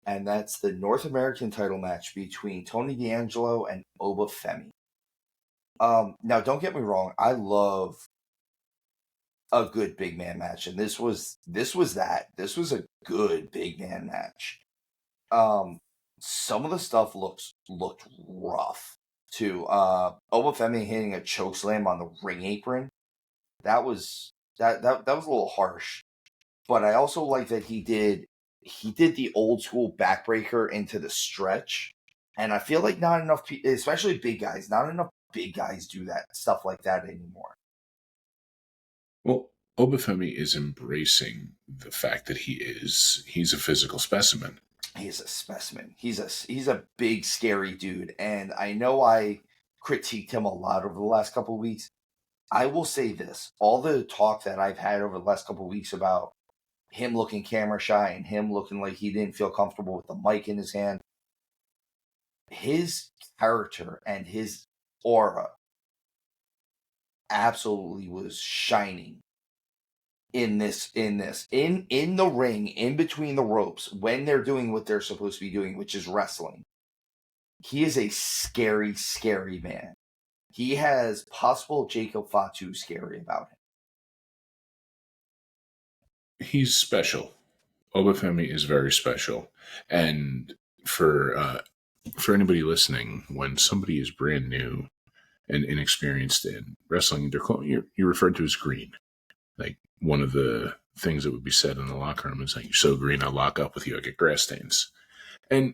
and that's the North American title match between Tony D'Angelo and Obafemi. Now, don't get me wrong, I love a good big man match, and this was that. This was a good big man match. Some of the stuff looked rough too. Obafemi hitting a choke slam on the ring apron. That was that was a little harsh. But I also like that he did the old school backbreaker into the stretch. And I feel like not enough people, especially big guys, not enough big guys do that stuff like that anymore. Well, Obafemi is embracing the fact that he's a physical specimen. He's a specimen. He's a big scary dude, and I know I critiqued him a lot over the last couple of weeks. I will say this: all the talk that I've had over the last couple of weeks about him looking camera shy and him looking like he didn't feel comfortable with the mic in his hand, his character and his aura absolutely was shining in the ring, in between the ropes, when they're doing what they're supposed to be doing, which is wrestling. He is a scary, scary man. He has possible Jacob Fatu scary about him. He's special. Obafemi is very special. And for anybody listening, when somebody is brand new and inexperienced in wrestling, you're referred to as green. Like, one of the things that would be said in the locker room is like, "You're so green, I'll lock up with you, I get grass stains." And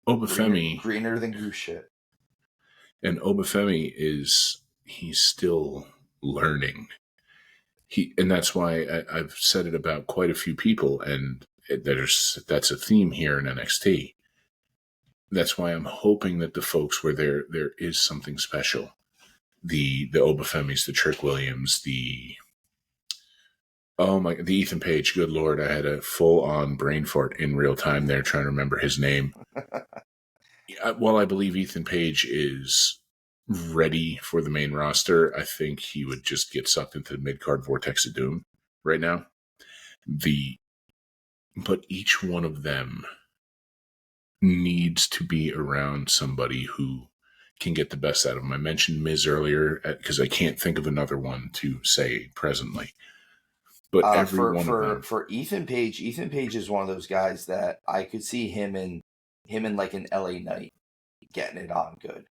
Obafemi... Greener than goose shit. And Obafemi he's still learning. And that's why I've said it about quite a few people, and that's a theme here in NXT. That's why I'm hoping that the folks where there is something special. The Obafemis, the Trick Williams, the Ethan Page, good Lord, I had a full-on brain fart in real time there trying to remember his name. While I believe Ethan Page is ready for the main roster, I think he would just get sucked into the mid-card vortex of doom right now. But each one of them needs to be around somebody who can get the best out of them. I mentioned Miz earlier because I can't think of another one to say presently. But every one of them. For Ethan Page is one of those guys that I could see him in like an LA Knight getting it on good.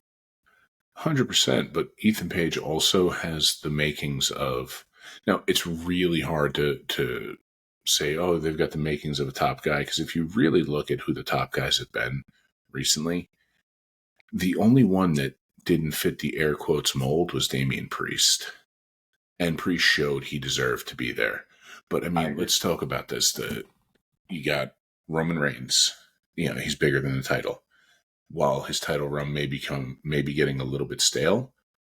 100%, but Ethan Page also has the makings of... Now, it's really hard to say, oh, they've got the makings of a top guy, because if you really look at who the top guys have been recently, the only one that didn't fit the air quotes mold was Damian Priest. And Priest showed he deserved to be there. But, I mean, let's talk about this. You got Roman Reigns. He's bigger than the title. While his title run may be getting a little bit stale,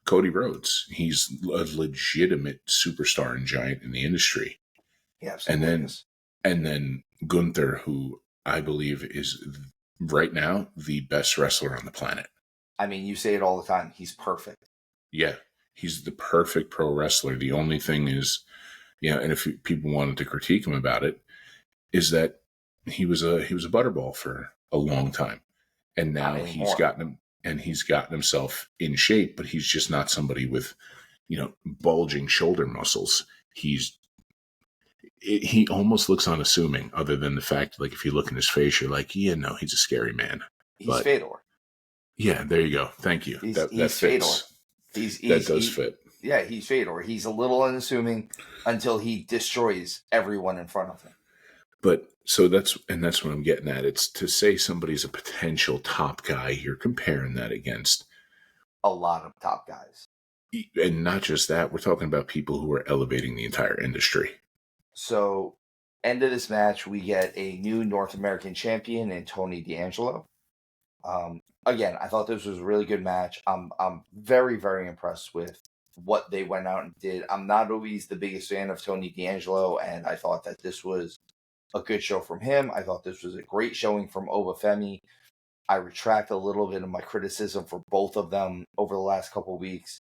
Cody Rhodes, he's a legitimate superstar and giant in the industry. Yeah, and then Gunther, who I believe is right now the best wrestler on the planet. I mean, you say it all the time. He's perfect. Yeah, he's the perfect pro wrestler. The only thing is, and if people wanted to critique him about it, is that he was a butterball for a long time. And now he's gotten himself in shape, but he's just not somebody with, bulging shoulder muscles. He almost looks unassuming, other than the fact, like, if you look in his face, you're like, yeah, no, he's a scary man. He's Fedor. Yeah, there you go. Thank you. He's fits. Fedor. That does fit. Yeah, he's Fedor. He's a little unassuming until he destroys everyone in front of him. But so that's what I'm getting at. It's to say somebody's a potential top guy, you're comparing that against a lot of top guys. And not just that, we're talking about people who are elevating the entire industry. So, end of this match, we get a new North American champion in Tony D'Angelo. Again, I thought this was a really good match. I'm very, very impressed with what they went out and did. I'm not always the biggest fan of Tony D'Angelo, and I thought that this was a good show from him. I thought this was a great showing from Obafemi. I retract a little bit of my criticism for both of them over the last couple of weeks.